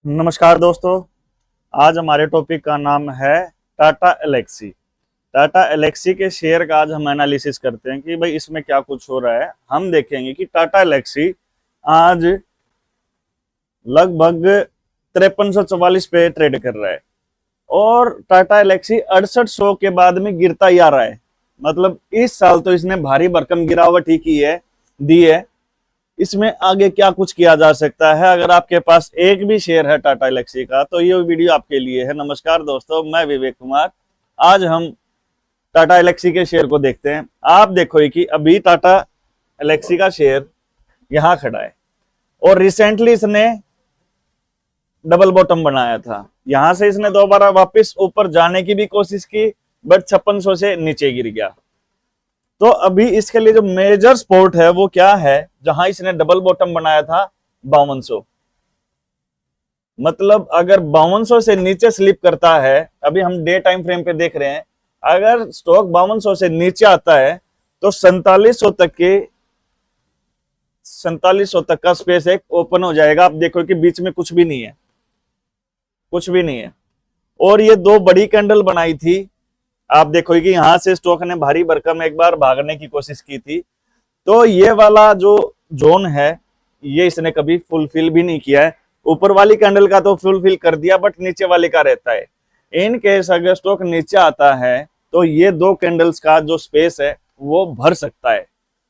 नमस्कार दोस्तों। आज हमारे टॉपिक का नाम है टाटा एलेक्सी। टाटा एलेक्सी के शेयर का आज हम एनालिसिस करते हैं कि भाई इसमें क्या कुछ हो रहा है। हम देखेंगे कि टाटा एलेक्सी आज लगभग 5344 पे ट्रेड कर रहा है और टाटा एलेक्सी 6800 के बाद में गिरता ही आ रहा है। मतलब इस साल तो इसने भारी भरकम गिरावट ही की है, दी है। इसमें आगे क्या कुछ किया जा सकता है? अगर आपके पास एक भी शेयर है टाटा एलेक्सी का तो ये वीडियो आपके लिए है। नमस्कार दोस्तों, मैं विवेक कुमार। आज हम टाटा एलेक्सी के शेयर को देखते हैं। आप देखो कि अभी टाटा एलेक्सी का शेयर यहां खड़ा है और रिसेंटली इसने डबल बॉटम बनाया था। यहां से इसने दोबारा वापस ऊपर जाने की भी कोशिश की, बट 5600 से नीचे गिर गया। तो अभी इसके लिए जो मेजर सपोर्ट है वो क्या है? जहां इसने डबल बॉटम बनाया था 5200। मतलब अगर 5200 से नीचे स्लिप करता है, अभी हम डे टाइम फ्रेम पे देख रहे हैं, अगर स्टॉक 5200 से नीचे आता है तो 4700 तक का स्पेस एक ओपन हो जाएगा। आप देखो कि बीच में कुछ भी नहीं है, कुछ भी नहीं है। और ये दो बड़ी कैंडल बनाई थी। आप देखो कि यहां से स्टॉक ने भारी भरकम एक बार भागने की कोशिश की थी। तो ये वाला जो जोन है ये इसने कभी फुलफिल भी नहीं किया है। ऊपर वाली कैंडल का तो फुलफिल कर दिया, बट नीचे वाले का रहता है। इन केस अगर स्टॉक नीचे आता है तो ये दो कैंडल्स का जो स्पेस है वो भर सकता है।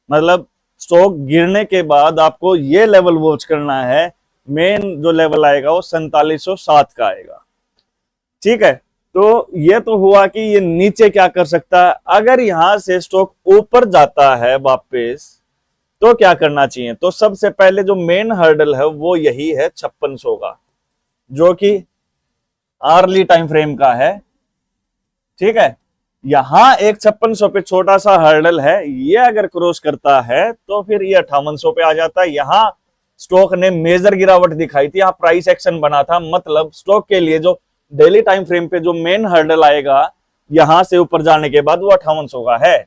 मतलब स्टॉक गिरने के बाद आपको ये लेवल वॉच करना है। मेन जो लेवल आएगा वो 4707 का आएगा। ठीक है, तो ये तो हुआ कि ये नीचे क्या कर सकता है। अगर यहां से स्टॉक ऊपर जाता है वापस तो क्या करना चाहिए? तो सबसे पहले जो मेन हर्डल है वो यही है 5600 का, जो कि आर्ली टाइम फ्रेम का है। ठीक है, यहां एक 5600 पे छोटा सा हर्डल है, ये अगर क्रॉस करता है तो फिर ये 5800 पे आ जाता है। यहां स्टॉक ने मेजर गिरावट दिखाई थी, यहां प्राइस एक्शन बना था। मतलब स्टॉक के लिए जो डेली टाइम फ्रेम पे जो मेन हर्डल आएगा यहां से ऊपर जाने के बाद वो 5800 का है।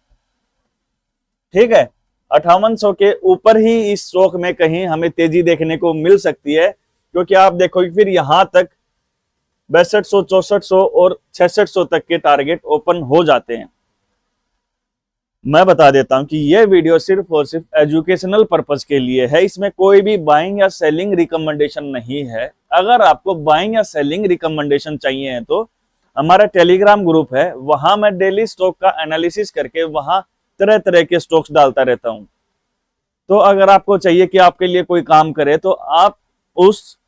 ठीक है, 5800 के ऊपर ही इस स्टॉक में कहीं हमें तेजी देखने को मिल सकती है, क्योंकि आप देखो फिर यहां तक 6200, 6400 और 6600 तक के टारगेट ओपन हो जाते हैं। मैं बता देता हूं कि यह वीडियो सिर्फ और सिर्फ एजुकेशनल पर्पस के लिए है। इसमें कोई भी बाइंग या सेलिंग रिकमेंडेशन नहीं है। अगर आपको बाइंग या सेलिंग रिकमेंडेशन चाहिए तो हमारा टेलीग्राम ग्रुप है, वहां मैं डेली स्टॉक का एनालिसिस करके वहां तरह तरह के स्टॉक्स डालता रहता हूं। तो अगर आपको चाहिए कि आपके लिए कोई काम करे तो आप उस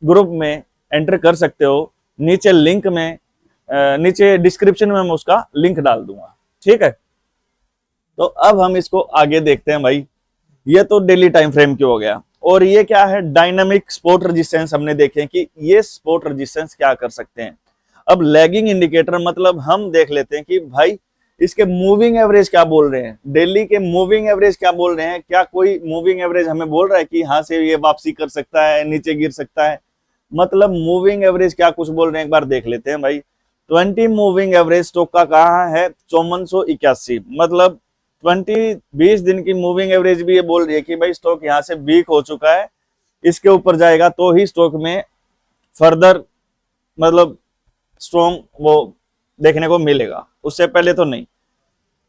ग्रुप में एंटर कर सकते हो। नीचे लिंक में नीचे डिस्क्रिप्शन में मैं उसका लिंक डाल दूंगा। ठीक है, तो अब हम इसको आगे देखते हैं। भाई ये तो डेली टाइम फ्रेम की हो गया, और ये क्या है? डायनामिक स्पॉट रेजिस्टेंस हमने देखे कि ये स्पॉट रेजिस्टेंस क्या कर सकते हैं। अब लैगिंग इंडिकेटर, मतलब हम देख लेते हैं कि भाई इसके मूविंग एवरेज क्या बोल रहे हैं, डेली के मूविंग एवरेज क्या बोल रहे हैं। क्या कोई मूविंग एवरेज हमें बोल रहा है कि यहां से ये वापसी कर सकता है, नीचे गिर सकता है? मतलब मूविंग एवरेज क्या कुछ बोल रहे हैं एक बार देख लेते हैं। भाई 20 मूविंग एवरेज स्टॉक का कहाँ है? 5481। मतलब 20 दिन की मूविंग एवरेज भी ये बोल रही है कि भाई स्टॉक यहां से वीक हो चुका है, इसके ऊपर जाएगा तो ही स्टॉक में फर्दर मतलब स्ट्रॉन्ग वो देखने को मिलेगा, उससे पहले तो नहीं।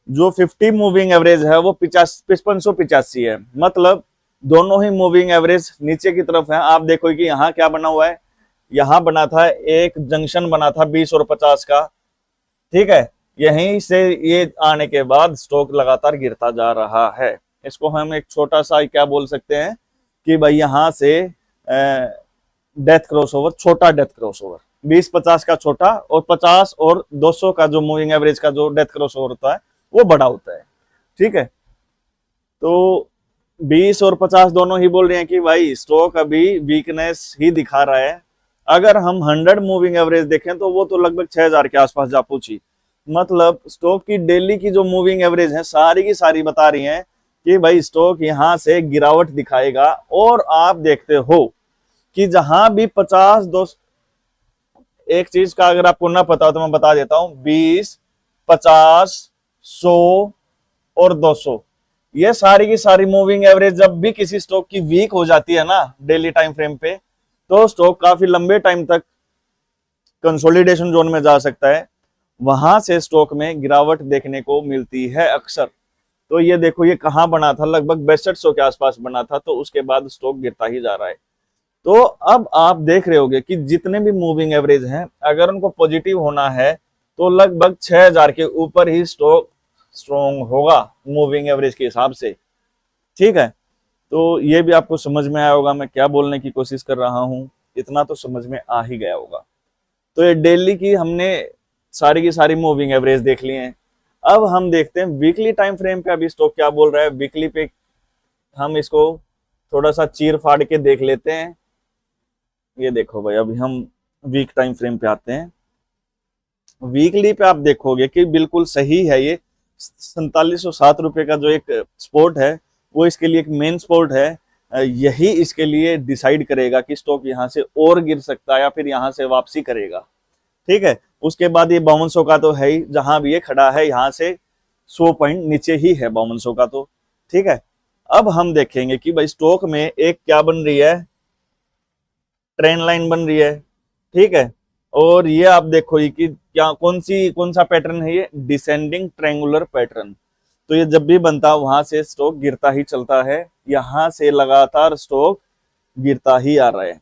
जो 50 मूविंग एवरेज है वो 5585 है। मतलब दोनों ही मूविंग एवरेज नीचे की तरफ है। आप देखो कि यहाँ क्या बना हुआ है, यहाँ बना था एक जंक्शन बना था 20 और 50 का। ठीक है, यहीं से ये आने के बाद स्टॉक लगातार गिरता जा रहा है। इसको हम एक छोटा सा क्या बोल सकते हैं कि भाई यहां से डेथ क्रॉसओवर, छोटा डेथ क्रॉसओवर, 20-50 का छोटा और 50 और 200 का जो मूविंग एवरेज का जो डेथ क्रॉसओवर होता है वो बड़ा होता है। ठीक है, तो 20 और 50 दोनों ही बोल रहे हैं कि भाई स्टॉक अभी वीकनेस ही दिखा रहा है। अगर हम 100 मूविंग एवरेज देखें तो वो तो लगभग 6000 के आसपास जा पहुंची। मतलब स्टॉक की डेली की जो मूविंग एवरेज है सारी की सारी बता रही हैं कि भाई स्टॉक यहां से गिरावट दिखाएगा। और आप देखते हो कि जहां भी 50 दो, एक चीज का अगर आपको ना पता हो तो मैं बता देता हूं, 20, 50, 100 और 200, ये सारी की सारी मूविंग एवरेज जब भी किसी स्टॉक की वीक हो जाती है ना डेली टाइम फ्रेम पे, तो स्टॉक काफी लंबे टाइम तक कंसोलिडेशन जोन में जा सकता है, वहां से स्टॉक में गिरावट देखने को मिलती है अक्सर। तो ये देखो ये कहाँ बना था, लगभग 6200 के आसपास बना था, तो उसके बाद स्टॉक गिरता ही जा रहा है। तो अब आप देख रहे होगे कि जितने भी मूविंग एवरेज हैं, अगर उनको पॉजिटिव होना है तो लगभग 6000 के ऊपर ही स्टॉक स्ट्रॉन्ग होगा मूविंग एवरेज के हिसाब से। ठीक है, तो ये भी आपको समझ में आया होगा मैं क्या बोलने की कोशिश कर रहा हूं, इतना तो समझ में आ ही गया होगा। तो ये डेली की हमने सारी की सारी मूविंग एवरेज देख ली है। अब हम देखते हैं वीकली टाइम फ्रेम पे अभी स्टॉक क्या बोल रहा है। वीकली पे हम इसको थोड़ा सा चीर फाड़ के देख लेते हैं। ये देखो भाई, अभी हम वीक टाइम फ्रेम पे आते हैं। वीकली पे आप देखोगे कि बिल्कुल सही है, ये 4707 रुपए का जो एक सपोर्ट है वो इसके लिए एक मेन सपोर्ट है। यही इसके लिए डिसाइड करेगा कि स्टॉक यहाँ से और गिर सकता है या फिर यहाँ से वापसी करेगा। ठीक है, उसके बाद ये 5200 का तो है ही, जहां भी ये खड़ा है यहाँ से 100 पॉइंट नीचे ही है 5200 का तो। ठीक है, अब हम देखेंगे कि भाई स्टॉक में एक क्या बन रही है, ट्रेंड लाइन बन रही है। ठीक है, और ये आप देखो कि क्या कौन सा पैटर्न है, ये डिसेंडिंग ट्रायंगुलर पैटर्न। तो ये जब भी बनता है वहां से स्टॉक गिरता ही चलता है, यहां से लगातार स्टॉक गिरता ही आ रहा है।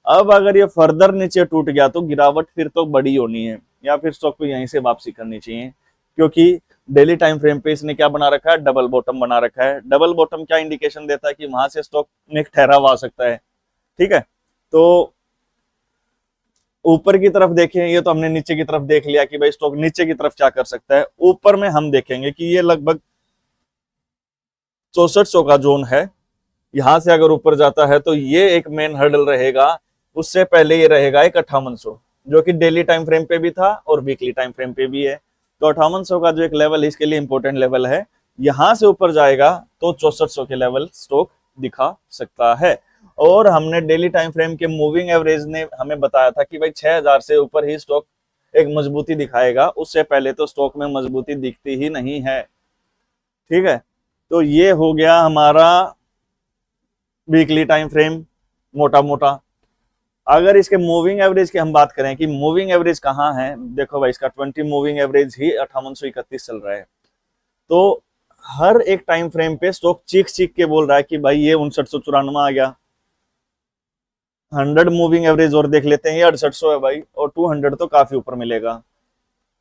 अब अगर ये फर्दर नीचे टूट गया तो गिरावट फिर तो बड़ी होनी है, या फिर स्टॉक को यहीं से वापसी करनी चाहिए, क्योंकि डेली टाइम फ्रेम पे इसने क्या बना रखा है, डबल बॉटम बना रखा है। डबल बॉटम क्या इंडिकेशन देता है कि वहां से स्टॉक में एक ठहराव आ सकता है। ठीक है, तो ऊपर की तरफ देखें, ये तो हमने नीचे की तरफ देख लिया कि भाई स्टॉक नीचे की तरफ क्या कर सकता है। ऊपर में हम देखेंगे कि ये लगभग 6400 का जोन है, यहां से अगर ऊपर जाता है तो ये एक मेन हर्डल रहेगा। उससे पहले ये रहेगा एक 5800, जो कि डेली टाइम फ्रेम पे भी था और वीकली टाइम फ्रेम पे भी है। तो 5800 का जो एक लेवल इसके लिए इंपॉर्टेंट लेवल है, यहां से ऊपर जाएगा तो 6400 के लेवल स्टॉक दिखा सकता है। और हमने डेली टाइम फ्रेम के मूविंग एवरेज ने हमें बताया था कि भाई 6000 से ऊपर ही स्टॉक एक मजबूती दिखाएगा, उससे पहले तो स्टॉक में मजबूती दिखती ही नहीं है। ठीक है, तो ये हो गया हमारा वीकली टाइम फ्रेम मोटा मोटा। अगर इसके मूविंग एवरेज की हम बात करें कि मूविंग एवरेज कहाँ है, देखो भाई इसका 20 मूविंग एवरेज ही 5831 चल रहा है। तो हर एक टाइम फ्रेम पे स्टॉक चीख चीख के बोल रहा है कि भाई ये 5994 आ गया। 100 मूविंग एवरेज और देख लेते हैं, ये 6800 है भाई, और 200 तो काफी ऊपर मिलेगा,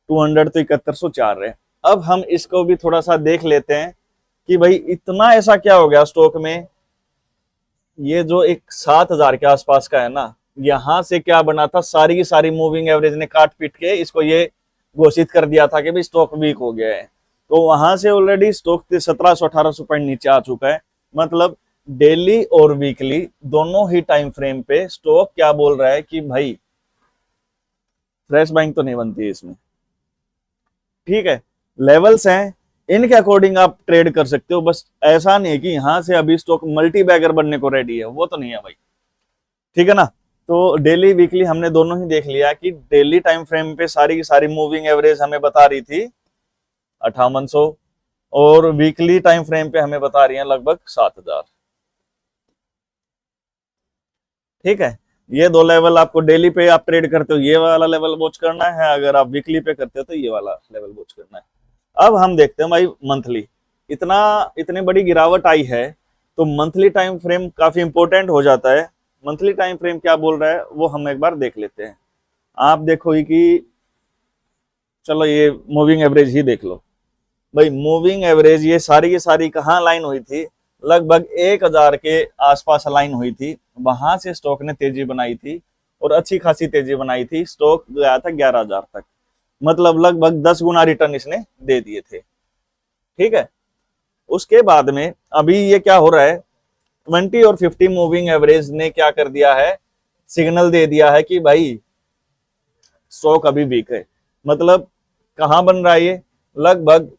200 तो 7104 है। अब हम इसको भी थोड़ा सा देख लेते हैं कि भाई इतना ऐसा क्या हो गया स्टॉक में। ये जो एक 7000 के आसपास का है ना, यहां से क्या बना था, सारी की सारी मूविंग एवरेज ने काट पीट के इसको ये घोषित कर दिया था कि भाई स्टॉक वीक हो गया है। तो वहां से ऑलरेडी स्टॉक 1700-1800 पॉइंट नीचे आ चुका है। मतलब डेली और वीकली दोनों ही टाइम फ्रेम पे स्टॉक क्या बोल रहा है कि भाई फ्रेश बाइंग तो नहीं बनती है इसमें। ठीक है, लेवल्स हैं, इनके अकॉर्डिंग आप ट्रेड कर सकते हो, बस ऐसा नहीं है कि यहां से अभी स्टॉक मल्टी बैगर बनने को रेडी है, वो तो नहीं है भाई। ठीक है ना, तो डेली वीकली हमने दोनों ही देख लिया कि डेली टाइम फ्रेम पे सारी की सारी मूविंग एवरेज हमें बता रही थी 5800, और वीकली टाइम फ्रेम पे हमें बता रही है लगभग 7000। ठीक है, ये दो लेवल आपको डेली पे आप ट्रेड करते हो ये वाला लेवल वॉच करना है, अगर आप वीकली पे करते हो तो ये वाला लेवल वॉच करना है। अब हम देखते हैं भाई मंथली, इतनी बड़ी गिरावट आई है तो मंथली टाइम फ्रेम काफी इंपॉर्टेंट हो जाता है। मंथली टाइम फ्रेम क्या बोल रहा है वो हम एक बार देख लेते हैं। आप देखो कि चलो ये मूविंग एवरेज ही देख लो भाई। मूविंग एवरेज ये सारी की सारी कहाँ लाइन हुई थी, लगभग 1000 के आसपास लाइन हुई थी, वहां से स्टॉक ने तेजी बनाई थी और अच्छी खासी तेजी बनाई थी। स्टॉक गया था 11000 तक, मतलब लगभग 10 गुना रिटर्न इसने दे दिए थे। ठीक है, उसके बाद में अभी ये क्या हो रहा है, 20 और 50 मूविंग एवरेज ने क्या कर दिया है, सिग्नल दे दिया है कि भाई स्टॉक अभी वीक है। मतलब कहां बन रहा है ये, लगभग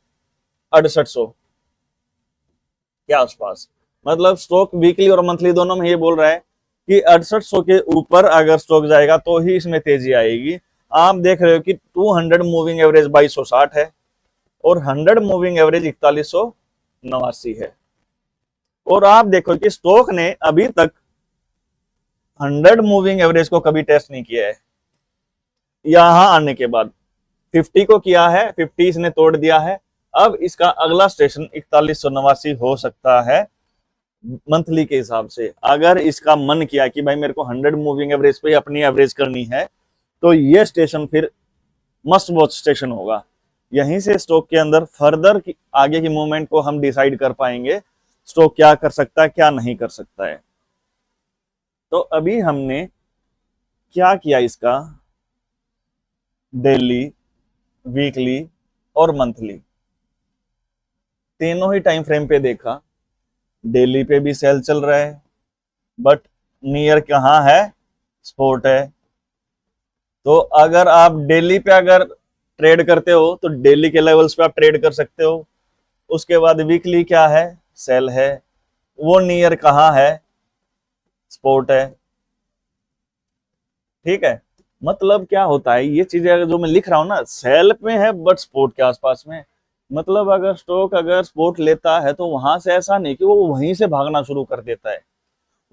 6800 के आसपास। मतलब स्टॉक वीकली और मंथली दोनों में ये बोल रहा है कि 6800 के ऊपर अगर स्टॉक जाएगा तो ही इसमें तेजी आएगी। आप देख रहे हो कि 200 मूविंग एवरेज 2260 है और 100 मूविंग एवरेज 4189 है। और आप देखो कि स्टॉक ने अभी तक 100 मूविंग एवरेज को कभी टेस्ट नहीं किया है। यहां आने के बाद 50 को किया है, 50 इसने तोड़ दिया है। अब इसका अगला स्टेशन 4189 हो सकता है मंथली के हिसाब से। अगर इसका मन किया कि भाई मेरे को 100 मूविंग एवरेज पे अपनी एवरेज करनी है, तो ये स्टेशन फिर मस्ट वॉच स्टेशन होगा। यहीं से स्टॉक के अंदर फर्दर की आगे की मूवमेंट को हम डिसाइड कर पाएंगे, स्टॉक क्या कर सकता है क्या नहीं कर सकता है। तो अभी हमने क्या किया, इसका डेली, वीकली और मंथली तीनों ही टाइम फ्रेम पे देखा। डेली पे भी सेल चल रहा है, बट नियर कहाँ है, सपोर्ट है। तो अगर आप डेली पे अगर ट्रेड करते हो तो डेली के लेवल्स पे आप ट्रेड कर सकते हो। उसके बाद वीकली क्या है, सेल है, वो नियर कहाँ है, सपोर्ट है। ठीक है, मतलब क्या होता है, ये चीजें अगर जो मैं लिख रहा हूं ना, सेल में है बट सपोर्ट के आसपास में। मतलब अगर स्टॉक अगर सपोर्ट लेता है तो वहां से ऐसा नहीं कि वो वहीं से भागना शुरू कर देता है।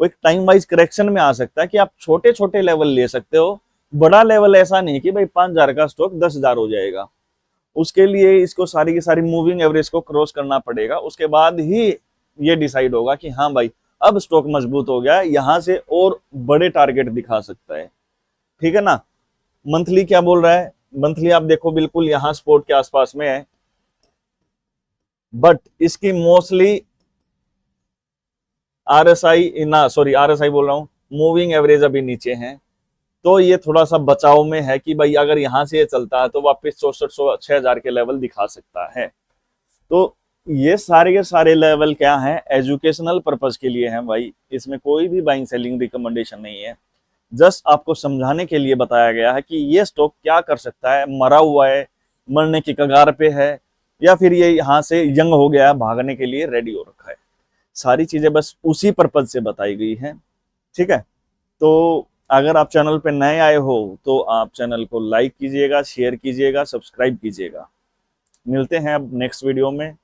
वो एक टाइम वाइज करेक्शन में आ सकता है कि आप छोटे छोटे लेवल ले सकते हो। बड़ा लेवल ऐसा नहीं कि भाई 5,000 का स्टॉक 10,000 हो जाएगा। उसके लिए इसको सारी की सारी मूविंग एवरेज को क्रॉस करना पड़ेगा। उसके बाद ही ये डिसाइड होगा कि हाँ भाई अब स्टॉक मजबूत हो गया है, यहां से और बड़े टारगेट दिखा सकता है। ठीक है ना। मंथली क्या बोल रहा है, मंथली आप देखो बिल्कुल यहां सपोर्ट के आसपास में है, बट इसकी मोस्टली आरएसआई ना, सॉरी आरएसआई बोल रहा हूं, मूविंग एवरेज अभी नीचे है। तो ये थोड़ा सा बचाव में है कि भाई अगर यहां से ये चलता है तो वापस 64,000 के लेवल दिखा सकता है। तो ये सारे के सारे लेवल क्या है, एजुकेशनल पर्पज के लिए है भाई। इसमें कोई भी बाइंग सेलिंग रिकमेंडेशन नहीं है, जस्ट आपको समझाने के लिए बताया गया है कि ये स्टॉक क्या कर सकता है, मरा हुआ है, मरने की कगार पे है, या फिर ये यहां से यंग हो गया है, भागने के लिए रेडी हो रखा है। सारी चीजें बस उसी पर्पज से बताई गई हैं। ठीक है, तो अगर आप चैनल पे नए आए हो तो आप चैनल को लाइक कीजिएगा, शेयर कीजिएगा, सब्सक्राइब कीजिएगा। मिलते हैं अब नेक्स्ट वीडियो में।